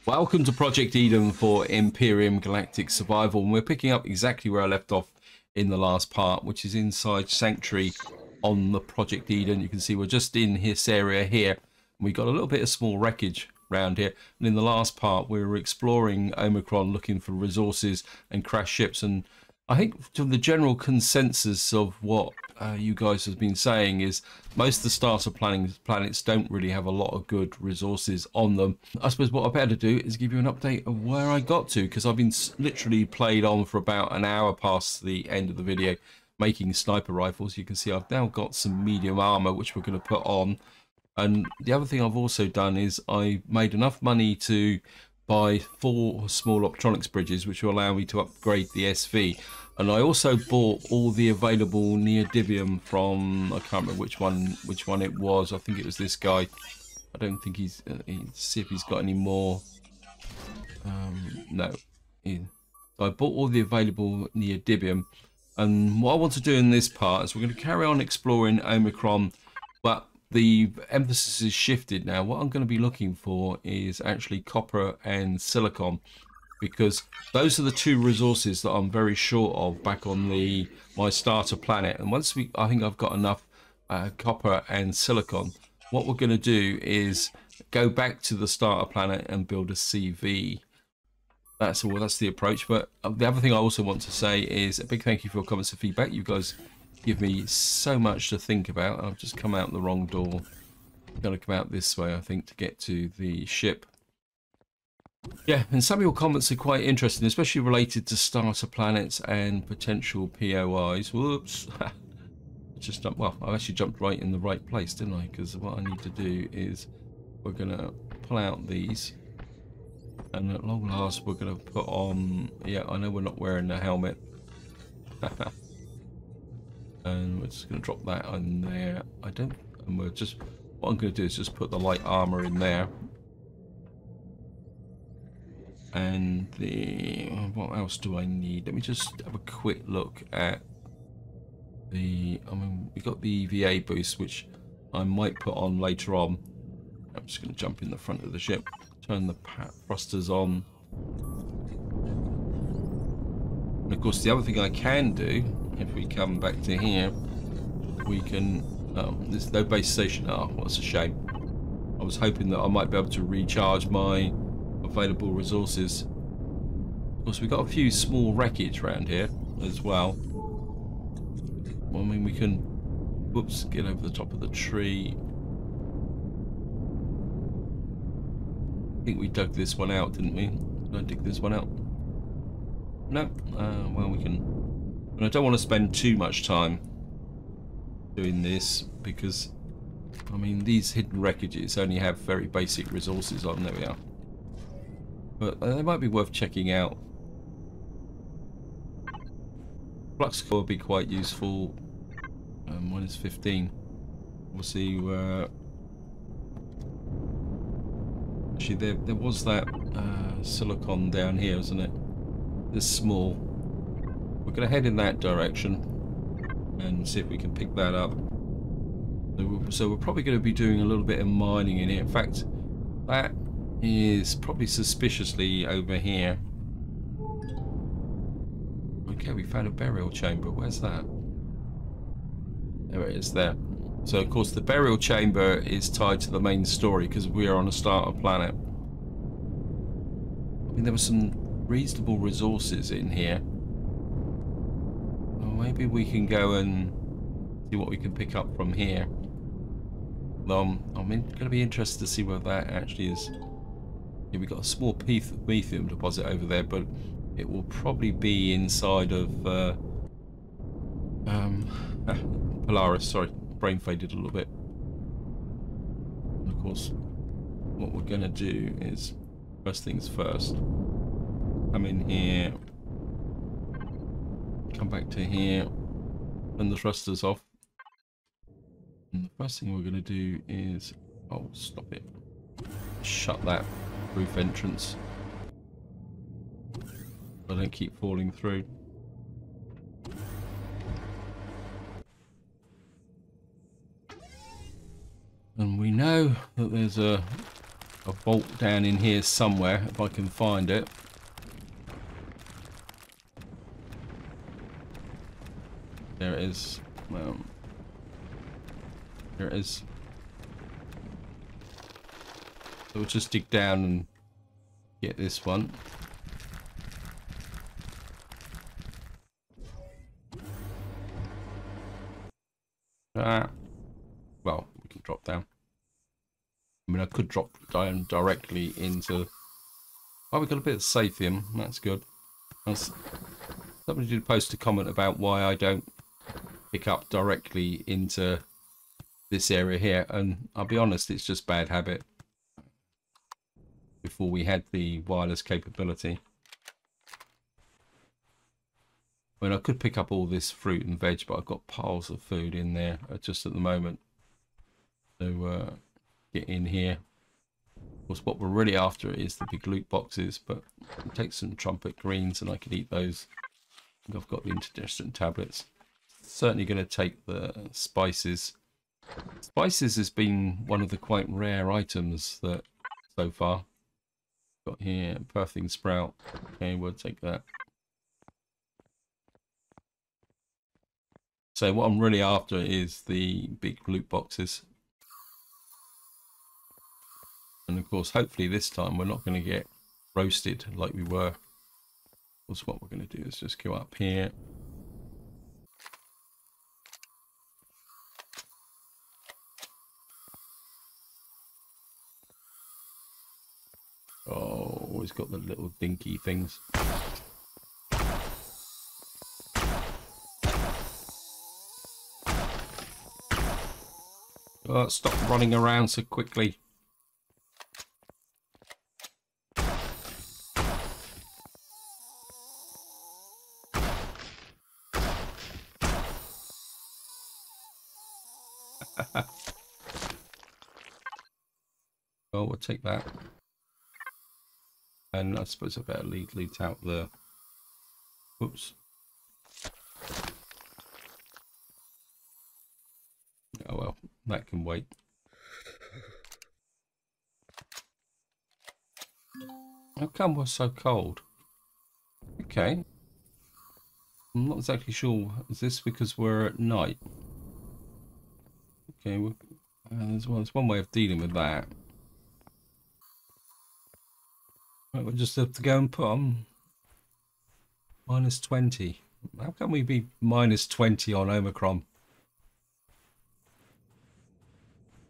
Welcome to Project Eden for Empyrion Galactic Survival, and we're picking up exactly where I left off in the last part, which is inside Sanctuary on the Project Eden. You can see we're just in this area here, and we got a little bit of small wreckage around here. And in the last part, we were exploring Omicron, looking for resources and crashed ships. And I think from the general consensus of what you guys have been saying is most of the starter planets don't really have a lot of good resources on them. I suppose what I better do is give you an update of where I got to, because I've been literally played on for about an hour past the end of the video making sniper rifles. You can see I've now got some medium armor which we're going to put on. And the other thing I've also done is I made enough money to buy 4 small optronics bridges which will allow me to upgrade the SV. And I also bought all the available neodymium from, I can't remember which one it was. I think it was this guy. I don't think he's, see if he's got any more. No. So I bought all the available neodymium. And what I want to do in this part is we're going to carry on exploring Omicron, but the emphasis is shifted now. What I'm going to be looking for is actually copper and silicon, because those are the 2 resources that I'm very short of back on my starter planet. And once I think I've got enough copper and silicon, what we're going to do is go back to the starter planet and build a CV. That's the approach. But the other thing I also want to say is a big thank you for your comments and feedback. You guys give me so much to think about. I've just come out the wrong door. I've got to come out this way, I think, to get to the ship. Yeah, and some of your comments are quite interesting, especially related to starter planets and potential POIs. Whoops. Just jumped, well, I actually jumped right in the right place, didn't I? Because what I need to do is we're going to pull out these. And at long last, we're going to put on... Yeah, I know we're not wearing the helmet. And we're just going to drop that on there. And we're just... What I'm going to do is just put the light armor in there. And what else do I need? Let me just have a quick look at we got the EVA boost, which I might put on later on. I'm just going to jump in the front of the ship, turn the thrusters on. And of course, the other thing I can do, if we come back to here, we can... there's no base station. Oh, what's a shame. I was hoping that I might be able to recharge my available resources. Of course, we've got a few small wreckage around here as well. I mean, we can, whoops, get over the top of the tree. I think we dug this one out, didn't we? Did I dig this one out? No. Well, we can. And I don't want to spend too much time doing this because, I mean, these hidden wreckages only have very basic resources on. There we are. But they might be worth checking out. Flux core would be quite useful. Mine is 15. We'll see. Actually, there was that silicon down here, isn't it? This small. We're going to head in that direction and see if we can pick that up. So we're probably going to be doing a little bit of mining in here. In fact, that is probably suspiciously over here. Okay, we found a burial chamber. Where's that? There it is there. So of course the burial chamber is tied to the main story because we are on a starter planet. I mean, there were some reasonable resources in here. Well, maybe we can go and see what we can pick up from here. I'm going to be interested to see whether that actually is... Yeah, we've got a small lithium deposit over there, but it will probably be inside of Polaris. Sorry, brain faded a little bit. And of course, what we're going to do is, first things first, come in here, come back to here, turn the thrusters off. And the first thing we're going to do is, oh, stop it, shut that roof entrance. I don't keep falling through. And we know that there's a A vault down in here somewhere, if I can find it. There it is. There it is. So we'll just dig down and get this one. Well, we can drop down. I mean, I could drop down directly into... Oh, we got a bit of Sathium. That's good. Somebody did post a comment about why I don't pick up directly into this area here. And I'll be honest, it's just bad habit. Before we had the wireless capability. I mean, I could pick up all this fruit and veg, but I've got piles of food in there just at the moment. So get in here. Of course, what we're really after is the big loot boxes, but I'll take some trumpet greens and I could eat those. I think I've got the indigestion tablets. Certainly going to take the spices. Spices has been one of the quite rare items that so far. Got here, Birthing Sprout. Okay, we'll take that. So what I'm really after is the big loot boxes. And of course, hopefully this time we're not going to get roasted like we were. Because what we're going to do is just go up here. Oh, always got the little dinky things. Oh, stop running around so quickly. Oh, we'll take that. And I suppose I better lead out the... Oops. Oh well, that can wait. How come we're so cold? Okay. I'm not exactly sure. Is this because we're at night? Okay, there's one way of dealing with that. Right, we'll just have to go and put on -20. How can we be -20 on Omicron?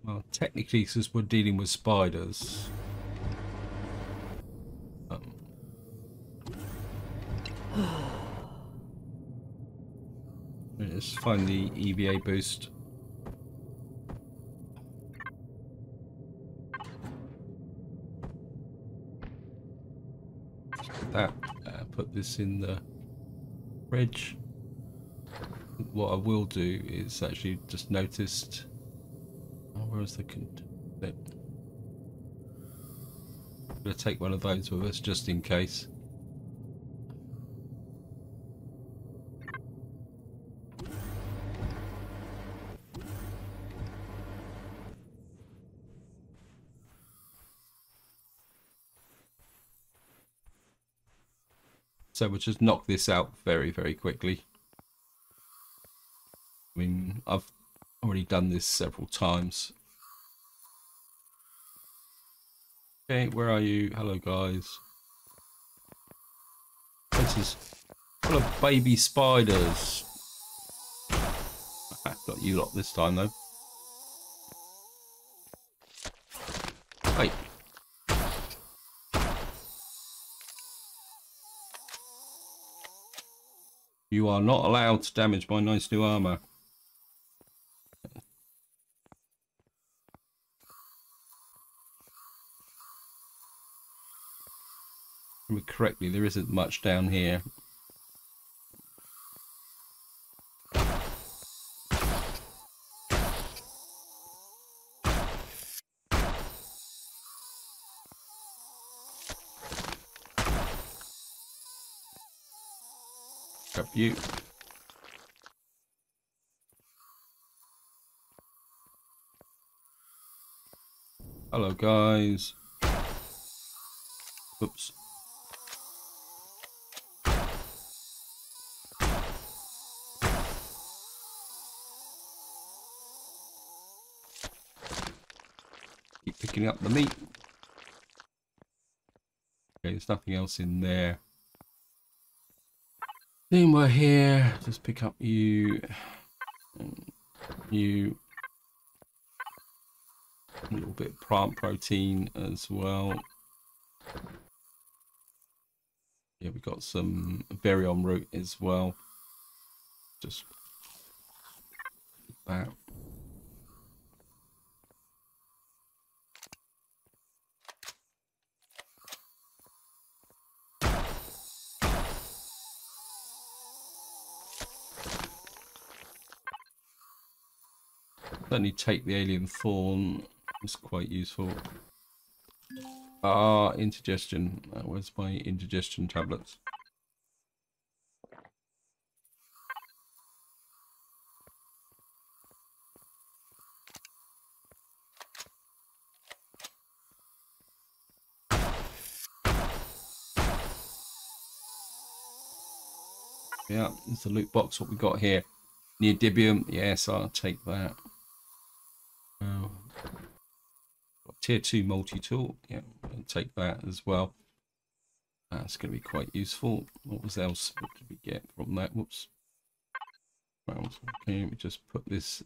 Well, technically, since we're dealing with spiders. Let's find the EVA boost. That put this in the fridge. What I will do is actually just noticed. Oh, where's the? I'm gonna take one of those with us just in case. So we'll just knock this out very, very quickly. I mean, I've already done this several times. Okay, where are you? Hello, guys. This is full of baby spiders. Got you lot this time, though. Wait. You are not allowed to damage my nice new armor. Remember correctly, there isn't much down here. Grab you. Hello, guys. Oops. Keep picking up the meat. Okay, there's nothing else in there. Then we're here. Just pick up you. You. A little bit of plant protein as well. Yeah, we got some Empyrion root as well. Just that. Certainly take the alien thorn. It's quite useful. Ah, indigestion. Where's my indigestion tablets? Yeah, it's the loot box. What we got here? Neodymium. Yes, I'll take that. Tier 2 multi-tool. Yeah, I'll take that as well. That's going to be quite useful. What was else? What did we get from that? Whoops. Okay, we just put this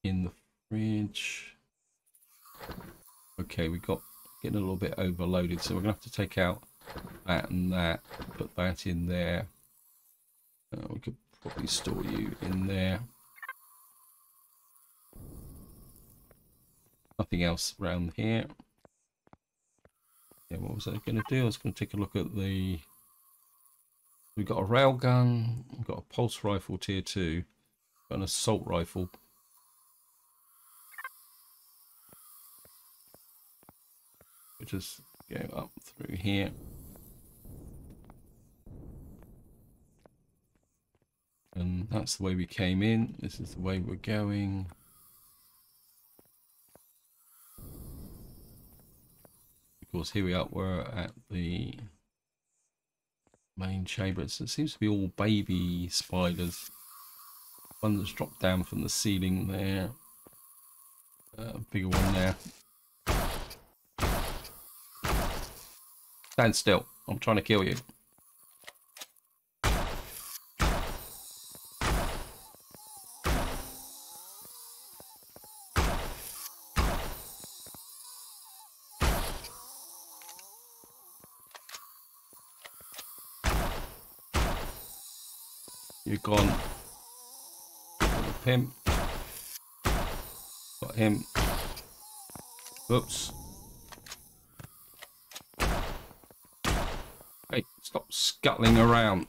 in the fridge. Okay, we got getting a little bit overloaded, so we're going to have to take out that and that. Put that in there. We could probably store you in there. Nothing else around here. Yeah, what was I going to do? I was going to take a look at the... We've got a railgun. We've got a pulse rifle tier 2. Got an assault rifle. We just go up through here. And that's the way we came in. This is the way we're going. Of course, here we are. We're at the main chamber. It seems to be all baby spiders. One that's dropped down from the ceiling there. Bigger one there. Stand still. I'm trying to kill you. You're gone. Got him. Got him. Oops. Hey, stop scuttling around.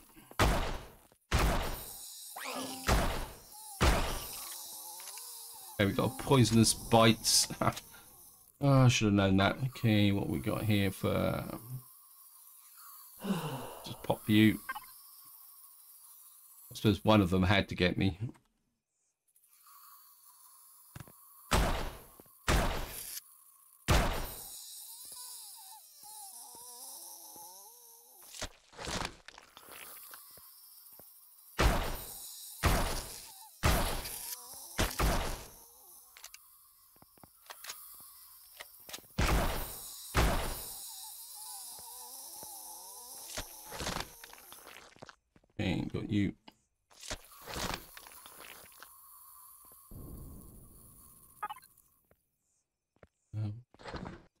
Okay, we got poisonous bites. Oh, I should have known that. Okay, what we got here for... Just pop you. I suppose one of them had to get me. Okay, got you.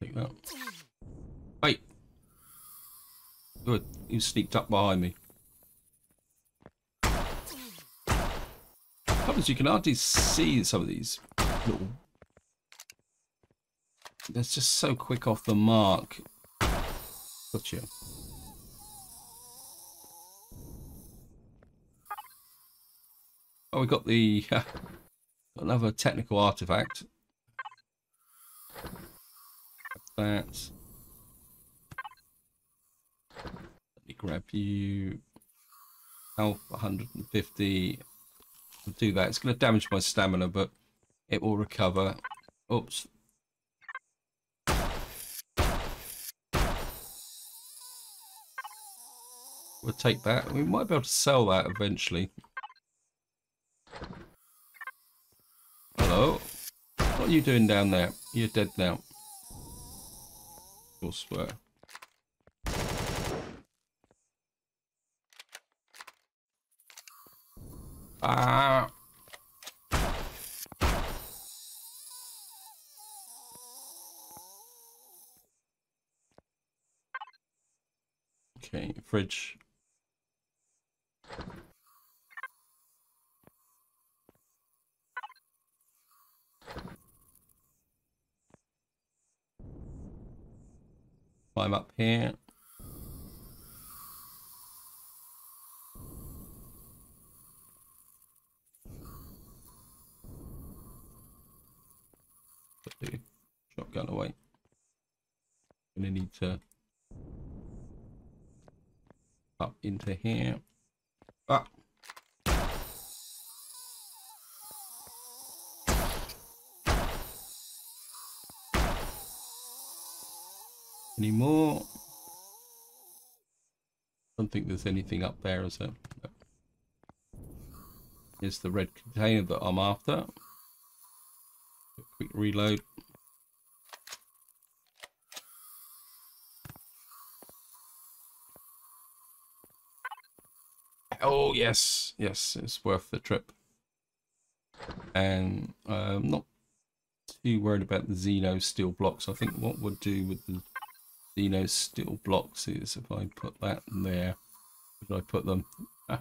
Take that. Wait. Good. You sneaked up behind me. Problem is, you can hardly see some of these little... They're just so quick off the mark. Gotcha. Oh, we got the another technical artifact. That. Let me grab you. Health 150. I'll do that. It's going to damage my stamina, but it will recover. Oops. We'll take that. We might be able to sell that eventually. Hello? What are you doing down there? You're dead now. You'll swear. Ah! Okay, fridge. Climb up here. Put the shotgun away. Gonna need to up into here. Ah. Any more? Don't think there's anything up there, is there? No. Here's the red container that I'm after. Quick reload. Oh yes, yes, it's worth the trip. And I'm not too worried about the Xeno steel blocks. I think what we'll do with the Xeno steel blocks is if I put that in there, where did I put them? Ah,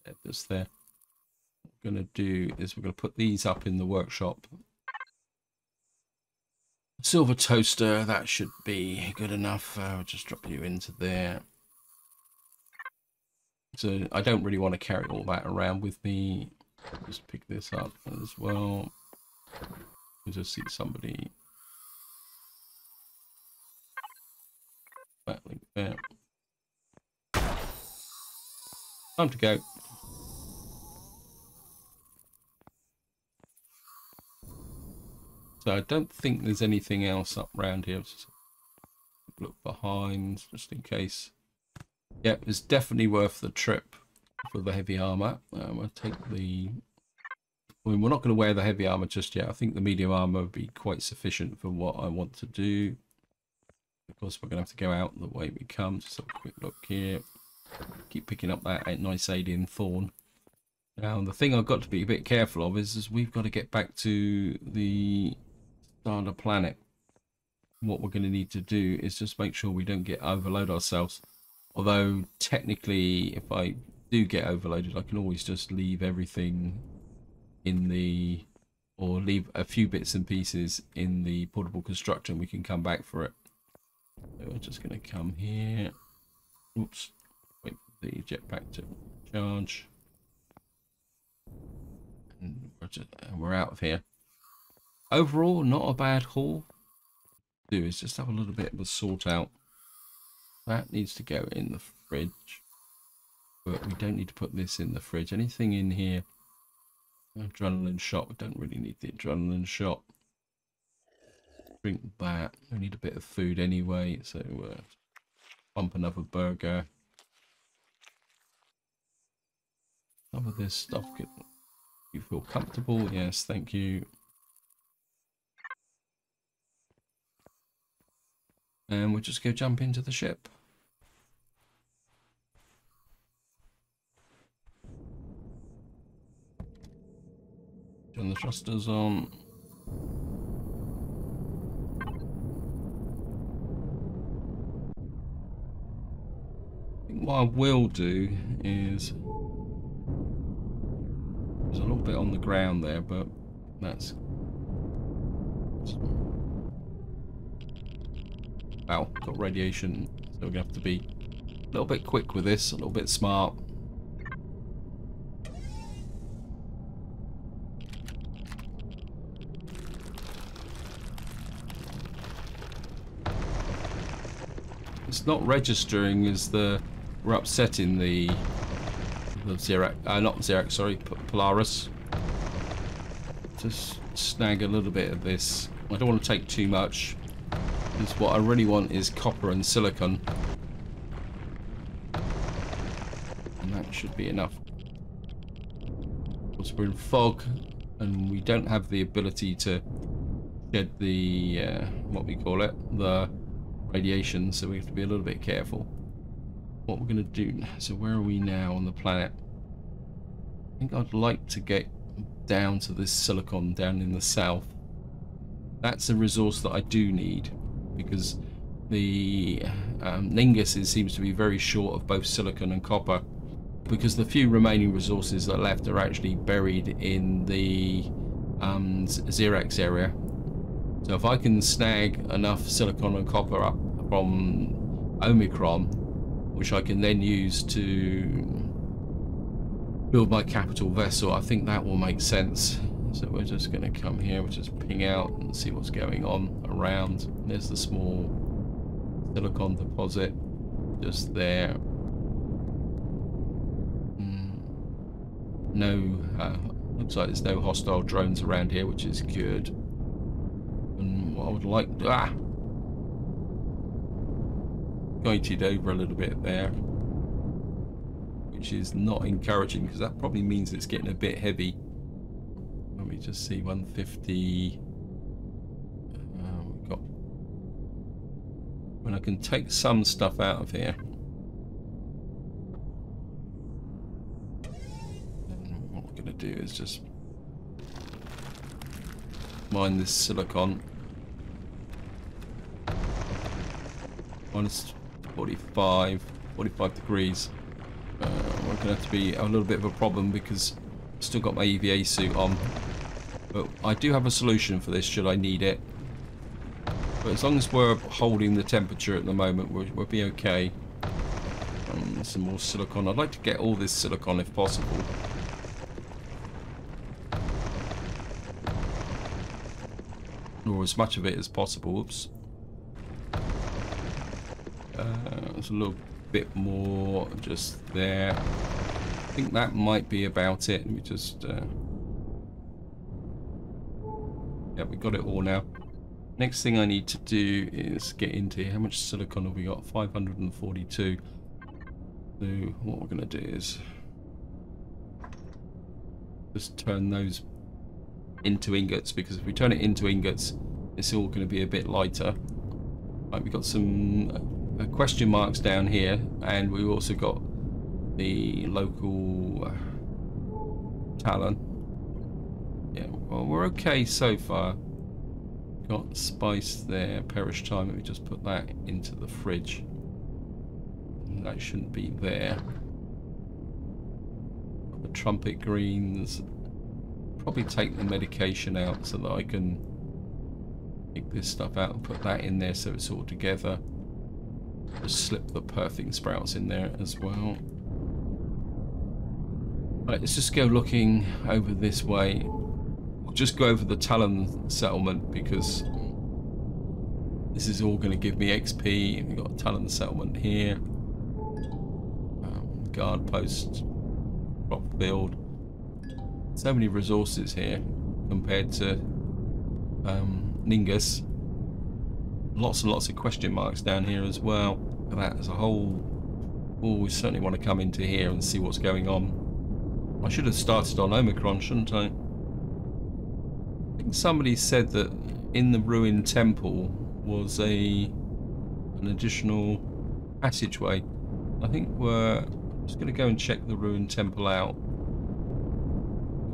they're just there. What we're going to do is we're going to put these up in the workshop. Silver toaster, that should be good enough. I'll just drop you into there. So I don't really want to carry all that around with me. Just pick this up as well. I just see somebody battling there. Time to go. So I don't think there's anything else up around here. Just look behind just in case. Yep, it's definitely worth the trip for the heavy armor. I'll take the... I mean, we're not going to wear the heavy armor just yet. I think the medium armor would be quite sufficient for what I want to do. Of course, we're going to have to go out the way we come. Just have a quick look here. Keep picking up that nice alien thorn. Now, the thing I've got to be a bit careful of is we've got to get back to the starter planet. What we're going to need to do is just make sure we don't get overload ourselves. Although, technically, if I do get overloaded, I can always just leave everything in the... or leave a few bits and pieces in the portable constructor and we can come back for it. So we're just going to come here. Oops. Wait for the jetpack to charge. And we're out of here. Overall, not a bad haul. Do is just have a little bit of a sort out. That needs to go in the fridge, but we don't need to put this in the fridge. Anything in here? Adrenaline shot. We don't really need the adrenaline shot. Drink that. We need a bit of food anyway, so bump another burger. Some of this stuff. You feel comfortable? Yes, thank you. And we'll just go jump into the ship. Turn the thrusters on. I think what I will do is... there's a little bit on the ground there, but that's... wow, got radiation, so we're going to have to be a little bit quick with this, a little bit smart. It's not registering as we're upsetting the Xerax, not Xerax, sorry, Polaris. Just snag a little bit of this. I don't want to take too much. Because what I really want is copper and silicon. And that should be enough. Because we're in fog and we don't have the ability to shed the, what we call it, the radiation, so we have to be a little bit careful. What we're going to do, so where are we now on the planet? I think I'd like to get down to this silicon down in the south. That's a resource that I do need, because the Ningus seems to be very short of both silicon and copper, because the few remaining resources that are left are actually buried in the Xerax area. So if I can snag enough silicon and copper up from Omicron, which I can then use to build my capital vessel, I think that will make sense. So we're just going to come here, we'll just ping out and see what's going on around. There's the small silicon deposit just there. No, looks like there's no hostile drones around here, which is good. And what I would like, guided over a little bit there, which is not encouraging, because that probably means it's getting a bit heavy. Let me just see, 150. We've got, when I can take some stuff out of here. And what we're going to do is just mine this silicon. Minus 45 degrees. We're going to have to be a little bit of a problem, because I've still got my EVA suit on. But I do have a solution for this should I need it. But as long as we're holding the temperature at the moment, we'll be okay. Some more silicon. I'd like to get all this silicon if possible. Or as much of it as possible. Oops. There's a little bit more just there. I think that might be about it. Let me just yeah, we got it all now. Next thing I need to do is get into here. How much silicon have we got? 542. So what we're going to do is just turn those into ingots, because if we turn it into ingots, it's all going to be a bit lighter. Right, we've got some question marks down here, and we've also got the local Talon. Yeah, well, we're okay so far. Got spice there, perish time. Let me just put that into the fridge. That shouldn't be there. Got the trumpet greens. Probably take the medication out so that I can pick this stuff out and put that in there so it's all together. Just slip the perfect sprouts in there as well. Right, let's just go looking over this way. We'll just go over the Talon Settlement, because this is all going to give me XP. We've got a Talon Settlement here. Guard post, crop field. So many resources here compared to Ningus. Lots and lots of question marks down here as well. That as a whole. Oh, we certainly want to come into here and see what's going on. I should have started on Omicron, shouldn't I? I think somebody said that in the ruined temple was an additional passageway. I think we're just going to go and check the ruined temple out.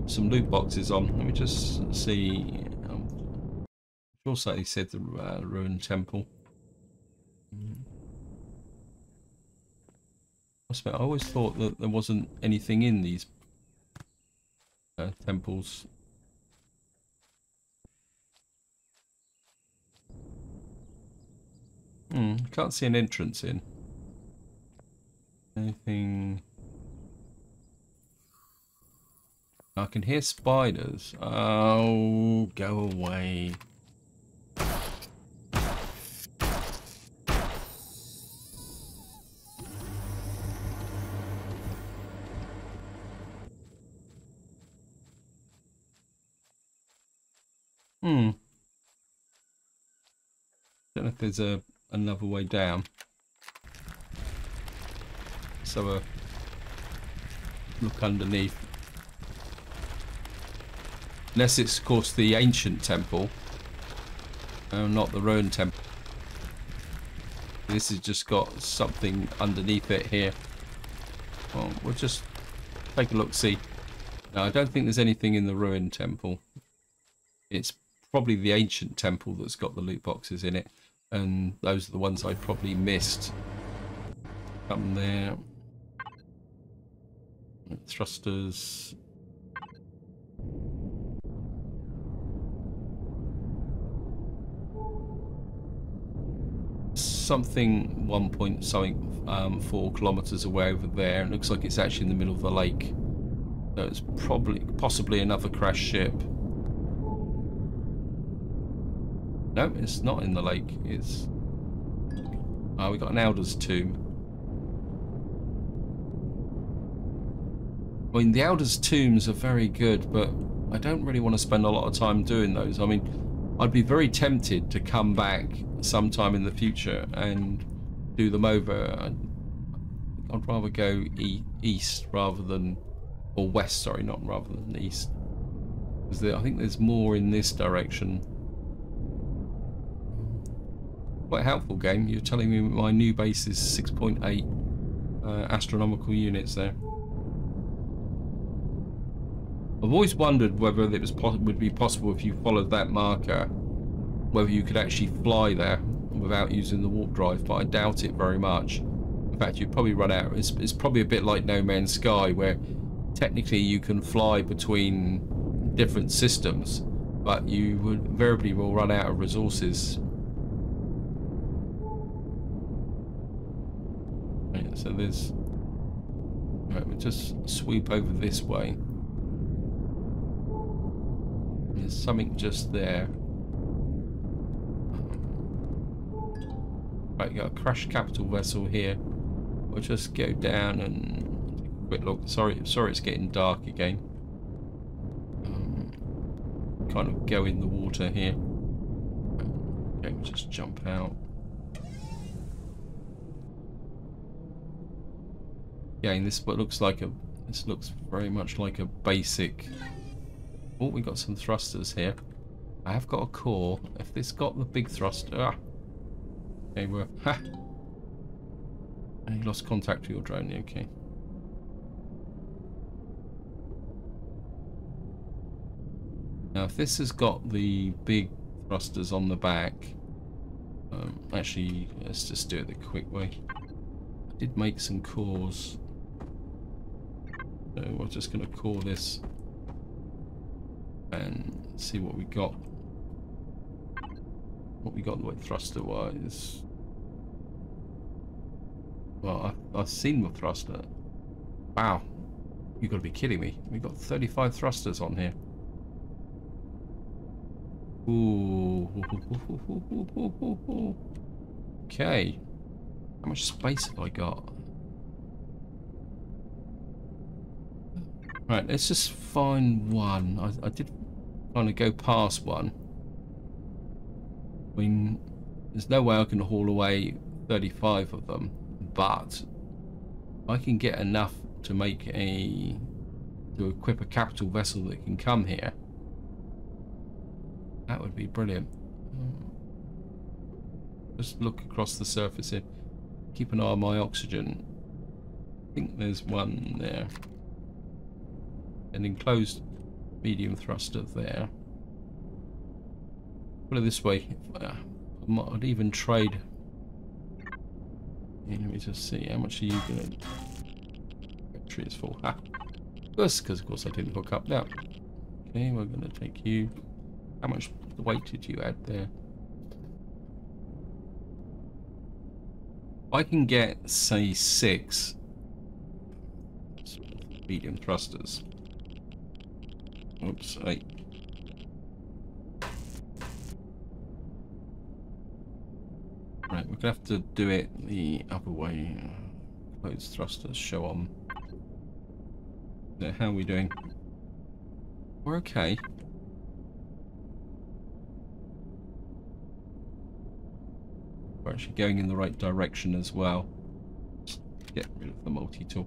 Some loot boxes on. Let me just see. Also, he said the ruined temple. I always thought that there wasn't anything in these temples. Can't see an entrance in. Anything? I can hear spiders. Oh, go away. Don't know if there's another way down. So look underneath. Unless it's, of course, the ancient temple. Not the ruined temple. This has just got something underneath it here. Well, we'll just take a look, see. No, I don't think there's anything in the ruined temple. It's probably the ancient temple that's got the loot boxes in it. And those are the ones I probably missed. Come there. Thrusters. Something 1 point something 4 kilometers away over there. It looks like it's actually in the middle of the lake. So it's possibly another crash ship. No, it's not in the lake. It's we got an Elder's tomb. I mean, the Elder's tombs are very good, but I don't really want to spend a lot of time doing those. I mean, I'd be very tempted to come back sometime in the future and do them over. I'd rather go east rather than, or west, sorry, not rather than east. Because I think there's more in this direction. Quite helpful game. You're telling me my new base is 6.8 astronomical units there. I've always wondered whether it would be possible if you followed that marker, whether you could actually fly there without using the warp drive, but I doubt it very much. In fact, you'd probably run out. It's probably a bit like No Man's Sky, where technically you can fly between different systems, but you would invariably will run out of resources. Right, so there's... Right, we'll just sweep over this way. There's something just there. Right, you got a crashed capital vessel here. We'll just go down and take a quick look. Sorry, it's getting dark again. Kind of go in the water here. Okay, we'll just jump out. Again, this looks very much like a basic. Oh, we got some thrusters here. I have got a core. If this got the big thruster, okay, we're you lost contact with your drone. Okay. Now, if this has got the big thrusters on the back, actually, let's just do it the quick way. I did make some cores, so we're just going to core this and see what we got. What we got the way thruster wise. Well, I've seen the thruster. Wow, you got to be kidding me! We got 35 thrusters on here. Ooh. Okay. How much space have I got? Right, let's just find one. I did kind of go past one. I mean, there's no way I can haul away 35 of them, but I can get enough to to equip a capital vessel that can come here. That would be brilliant. Just look across the surface here. Keep an eye on my oxygen. I think there's one there. An enclosed medium thruster there. Put it this way. I'd even trade. Yeah, let me just see. How much are you going to... Battery is full. Ha! Because of course I didn't hook up that. Okay, we're going to take you. How much weight did you add there? I can get, say, 6 medium thrusters. Oops, 8. Right, we're gonna have to do it the other way. Close thrusters, show on. How are we doing? We're okay. We're actually going in the right direction as well. Get rid of the multi-tool.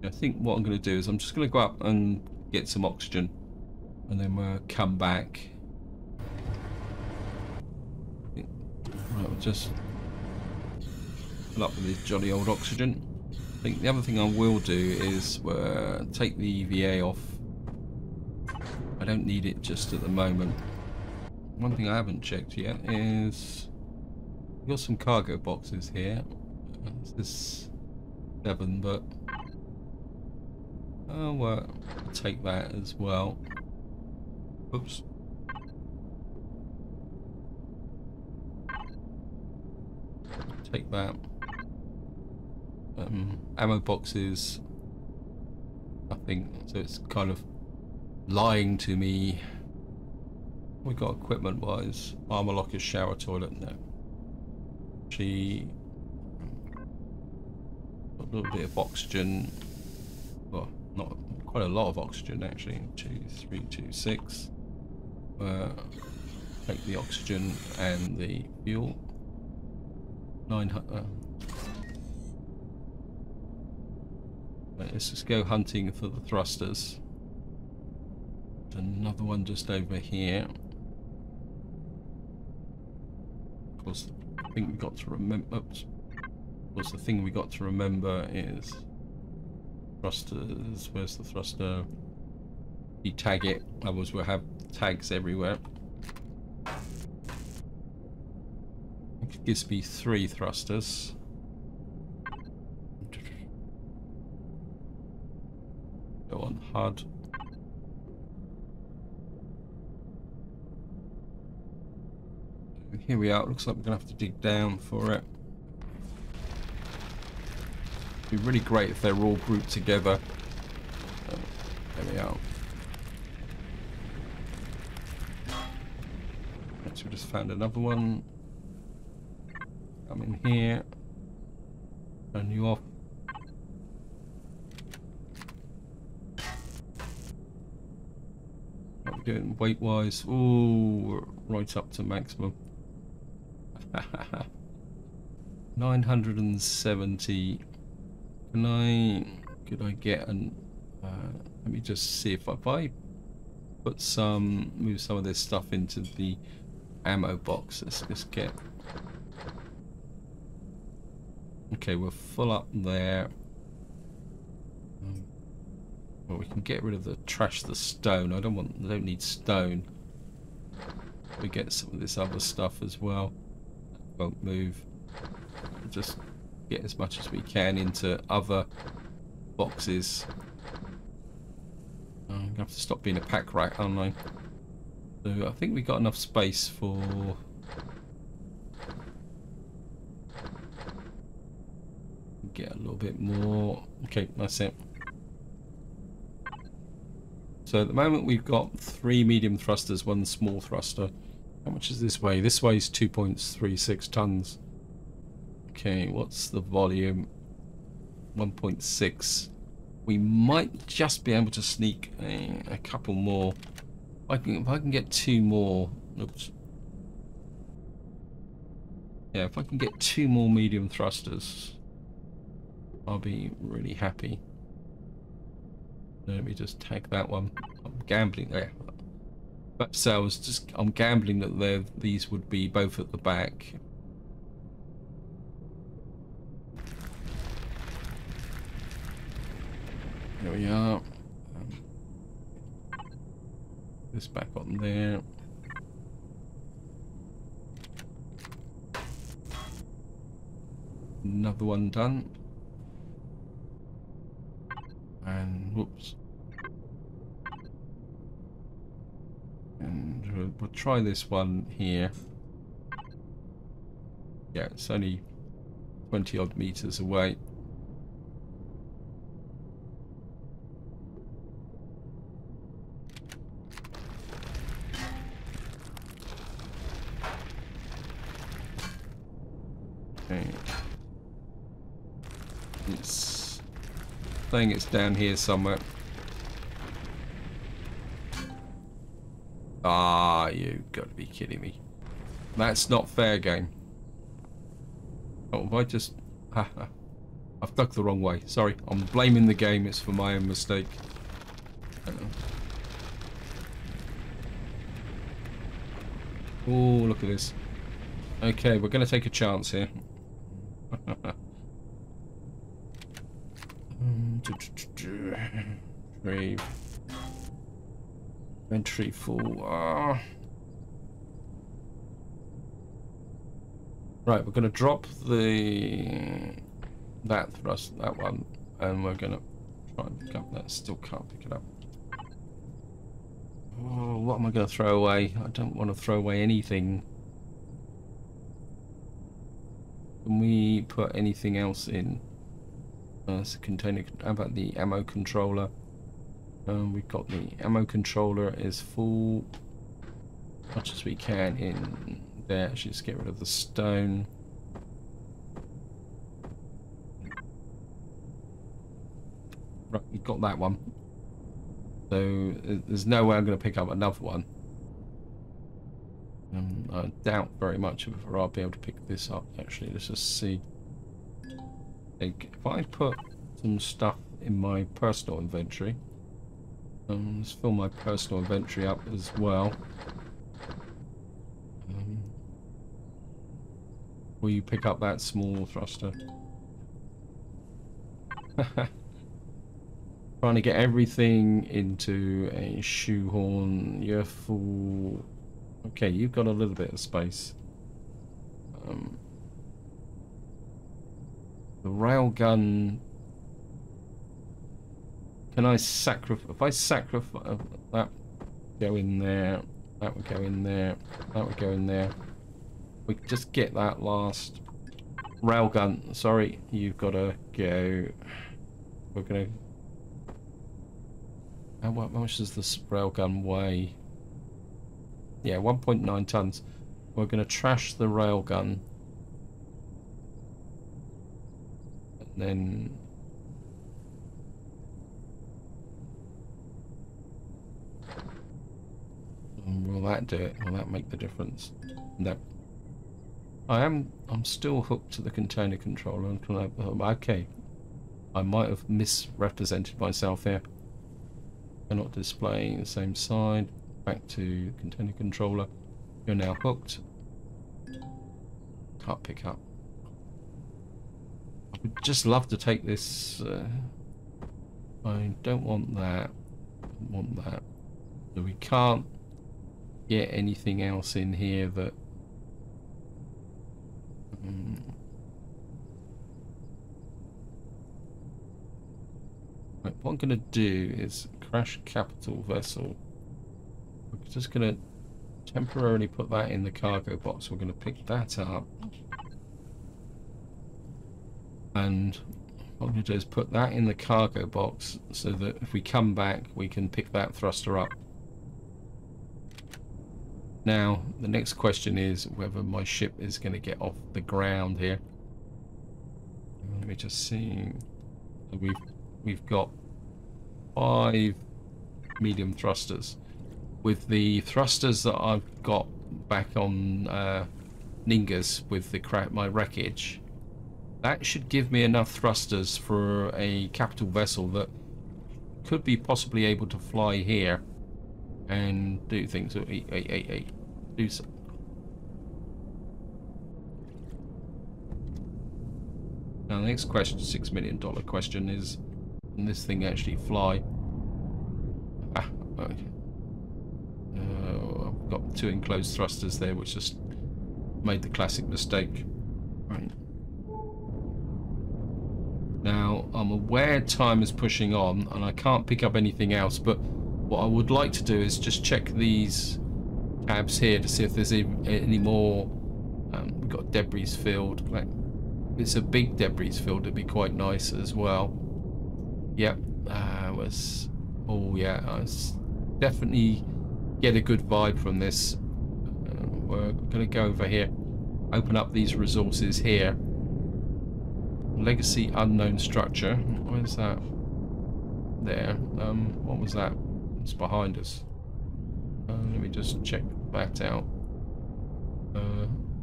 I think what I'm going to do is I'm just going to go up and get some oxygen, and then we'll come back. Right, we'll just fill up with this jolly old oxygen. I think the other thing I will do is take the EVA off. I don't need it just at the moment. One thing I haven't checked yet is we've got some cargo boxes here. This is 7, but I'll take that as well. Oops. Take that. Ammo boxes. Nothing. So it's kind of lying to me. We got equipment wise. Armor locker, shower toilet. No. She. A little bit of oxygen. Well, not quite a lot of oxygen actually. 2, 3, 2, 6. Take the oxygen and the fuel. 900. Right, let's just go hunting for the thrusters. Another one just over here. Of course, the thing we got to remember. Oops. Of course, the thing we got to remember is thrusters. Where's the thruster? You tag it. Otherwise, we'll have tags everywhere. It gives me 3 thrusters. Go on HUD. Here we are. It looks like we're gonna have to dig down for it. It'd be really great if they're all grouped together. There we are. So we just found another one. Come in here. Turn you off. What are we doing weight wise? Ooh, right up to maximum. 970. Could I get an let me just see if I move some of this stuff into the ammo box. Let's just get. Okay, we're full up there. Well, we can get rid of the the stone. I don't need stone. We get some of this other stuff as well. Won't move. We'll just get as much as we can into other boxes. I'm gonna have to stop being a pack rat, aren't I? So I think we got enough space for. Get a little bit more. Okay, that's it. So at the moment we've got 3 medium thrusters, 1 small thruster. How much does this weigh? This weighs 2.36 tons. Okay, what's the volume? 1.6. We might just be able to sneak a couple more. If I can get 2 more. Oops. Yeah, if I can get 2 more medium thrusters, I'll be really happy. Let me just tag that one. I'm gambling there. But so I'm gambling that these would be both at the back. There we are. This back on there. Another one done. And whoops. And we'll try this one here. Yeah, it's only 20 odd meters away. Okay. It's saying it's down here somewhere. Ah, you've got to be kidding me. That's not fair game. Oh, if I just... I've dug the wrong way. Sorry, I'm blaming the game. It's for my own mistake. Oh, look at this. Okay, we're going to take a chance here. Entry full. Right, we're going to drop that thrust, that one, and we're going to try and pick up that. Still can't pick it up. Oh, what am I going to throw away? I don't want to throw away anything. Can we put anything else in? It's a container. How about the ammo controller? We've got the ammo controller is full. As much as we can in there. Actually, just get rid of the stone. Right, we've got that one. So there's no way I'm going to pick up another one. I doubt very much if I'll be able to pick this up. Actually, let's just see. If I put some stuff in my personal inventory, let's fill my personal inventory up as well. Will you pick up that small thruster? Trying to get everything into a shoehorn. You're full. Okay, you've got a little bit of space. The railgun. Can I sacrifice? If I sacrifice that, go in there. That would go in there. That would go in there. We could just get that last railgun. Sorry, you've got to go. We're gonna. How much does this railgun weigh? Yeah, 1.9 tons. We're gonna trash the railgun, and then. Will that do it? Will that make the difference? No. I'm still hooked to the container controller. Okay. I might have misrepresented myself here. Cannot display the same side. Back to container controller. You're now hooked. Can't pick up. I would just love to take this. I don't want that. I don't want that. So we can't get anything else in here that. Right, what I'm going to do is crash capital vessel. We're just going to temporarily put that in the cargo box. We're going to pick that up. And what I'm going to do is put that in the cargo box so that if we come back, we can pick that thruster up. Now, the next question is whether my ship is going to get off the ground here. Let me just see. We've got 5 medium thrusters. With the thrusters that I've got back on Ningas with my wreckage, that should give me enough thrusters for a capital vessel that could be possibly able to fly here and do things. So, do so. Now the next question, $6 million question, is can this thing actually fly? Okay. I've got 2 enclosed thrusters there, which just made the classic mistake. Right. Now I'm aware time is pushing on and I can't pick up anything else, but what I would like to do is just check these tabs here to see if there's any more. We've got debris field. It's a big debris field. It'd be quite nice as well. Yep. Oh yeah, I definitely get a good vibe from this. We're gonna go over here, open up these resources here. Legacy unknown structure. Where's that? There. What was that? It's behind us. Let me just check that out.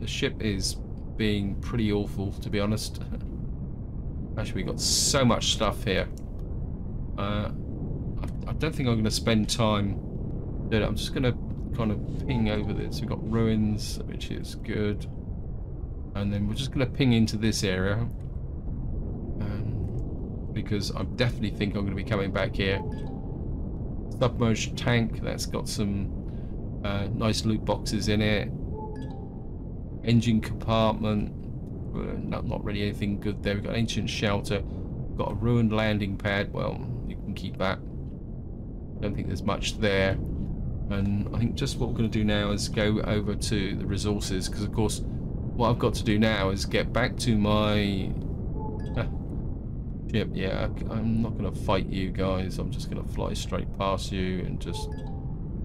The ship is being pretty awful, to be honest. Actually, we got so much stuff here. I don't think I'm going to spend time doing it. I'm just going to kind of ping over this. We've got ruins, which is good. And then we're just going to ping into this area. Because I definitely think I'm going to be coming back here. Submerged tank, that's got some nice loot boxes in it. Engine compartment, not really anything good there. We've got ancient shelter, got a ruined landing pad. Well, you can keep that. Don't think there's much there. And I think just what we're going to do now is go over to the resources, because of course what I've got to do now is get back to my ship. Yeah, I'm not going to fight you guys. I'm just going to fly straight past you and just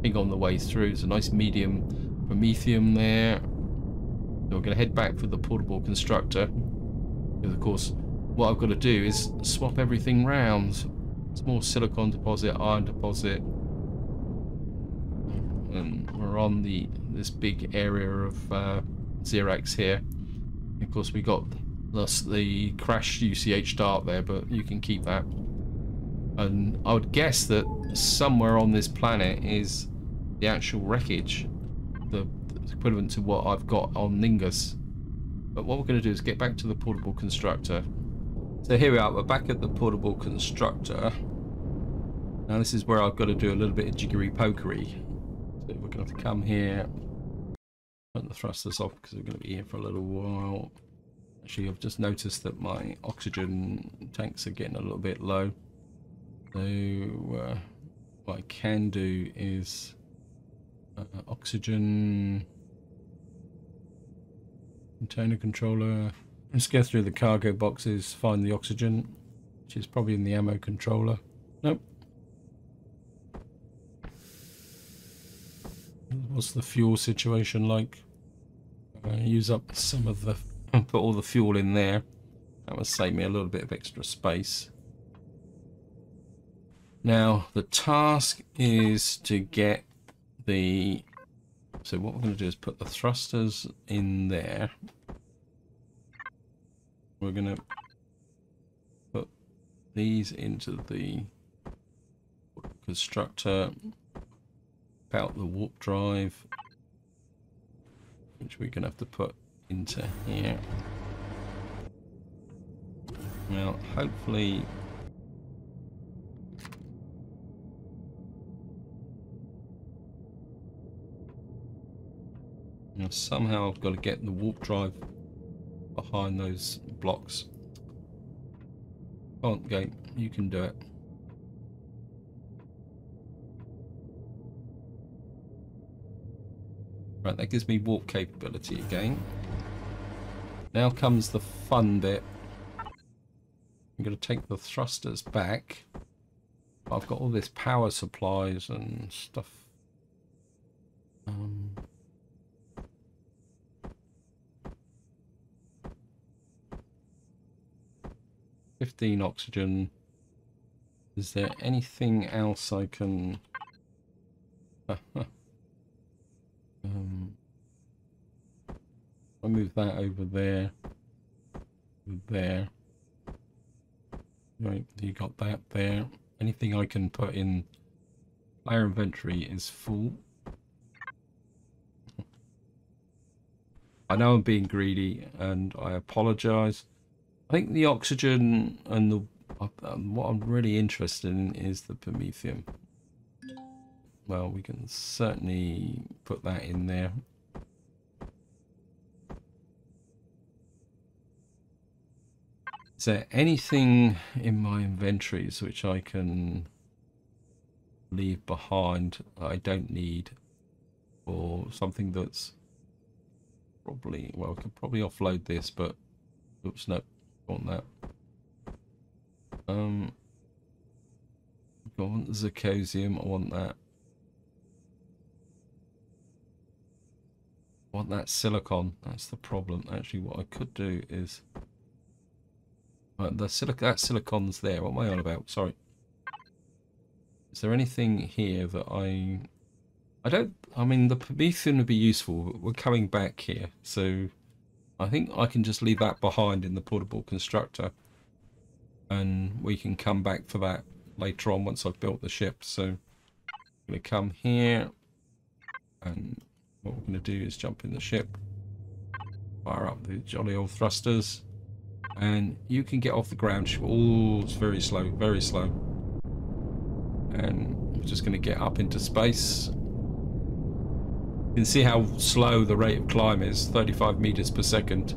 ping on the way through. There's a nice medium promethium there. So we're going to head back for the portable constructor. Because of course what I've got to do is swap everything round. Small silicon deposit, iron deposit. And we're on this big area of Xerax here. And of course we got the crashed UCH dart there, but you can keep that. And I would guess that somewhere on this planet is the actual wreckage, the equivalent to what I've got on Ningus. But what we're going to do is get back to the portable constructor. So here we are, we're back at the portable constructor. Now this is where I've got to do a little bit of jiggery pokery. So we're going to have to come here, turn the thrusters off because we're going to be here for a little while. Actually, I've just noticed that my oxygen tanks are getting a little bit low. So what I can do is oxygen container controller. Let's go through the cargo boxes, find the oxygen, which is probably in the ammo controller. Nope. What's the fuel situation like? Use up some of the, put all the fuel in there. That would save me a little bit of extra space. Now the task is to get the, so what we're going to do is put the thrusters in there. We're going to put these into the constructor, about the warp drive, which we're going to have to put into here. Now hopefully somehow I've got to get the warp drive behind those blocks. Come on, game, you can do it. Right, that gives me warp capability again. Now comes the fun bit. I'm going to take the thrusters back. I've got all this power supplies and stuff. 15 oxygen. Is there anything else I can... I'll move that over there. There. Right, you got that there. Anything I can put in player inventory is full. I know I'm being greedy and I apologize. I think the oxygen and the what I'm really interested in is the promethium. Well, we can certainly put that in there. Is there anything in my inventories which I can leave behind that I don't need, or something that's probably, well, I could probably offload this, but oops, no, I want that. I want the zirconium, I want that. I want that silicon, that's the problem. Actually, what I could do is... that silicon's there. What am I on about? Sorry. Is there anything here that I mean, the promethium would be useful, but we're coming back here. So I think I can just leave that behind in the portable constructor. and we can come back for that later on once I've built the ship. So I'm going to come here, and what we're going to do is jump in the ship, fire up the jolly old thrusters, and you can get off the ground. Oh, it's very slow, very slow. And we're just going to get up into space. You can see how slow the rate of climb is, 35 meters per second,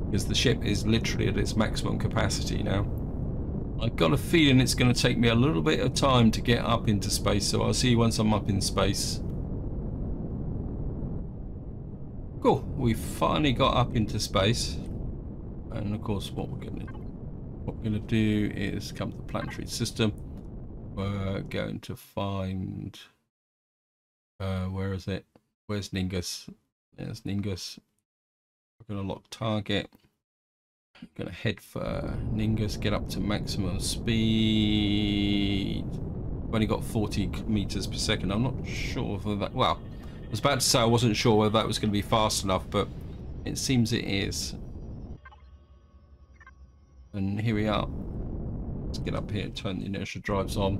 because the ship is literally at its maximum capacity now. I've got a feeling it's going to take me a little bit of time to get up into space, so I'll see you once I'm up in space. Cool, we've finally got up into space, and of course what we're going to do is come to the planetary system. We're going to find where is it? Where's Ningus? There's Ningus. We're going to lock target. I'm going to head for Ningus, get up to maximum speed. I've only got 40 meters per second. I'm not sure whether that... Well, I was about to say I wasn't sure whether that was going to be fast enough, but it seems it is. And here we are. Let's get up here, turn the inertia drives on.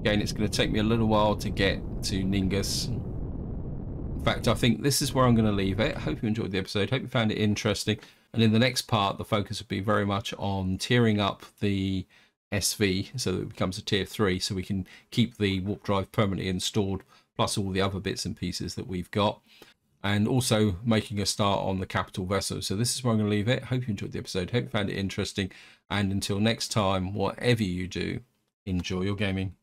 Again, it's going to take me a little while to get to Ningus. In fact, I think this is where I'm going to leave it. I hope you enjoyed the episode. Hope you found it interesting. And in the next part, the focus will be very much on tiering up the SV so that it becomes a tier 3, so we can keep the warp drive permanently installed, plus all the other bits and pieces that we've got. And also making a start on the capital vessel. So this is where I'm going to leave it. Hope you enjoyed the episode. Hope you found it interesting. And until next time, whatever you do, enjoy your gaming.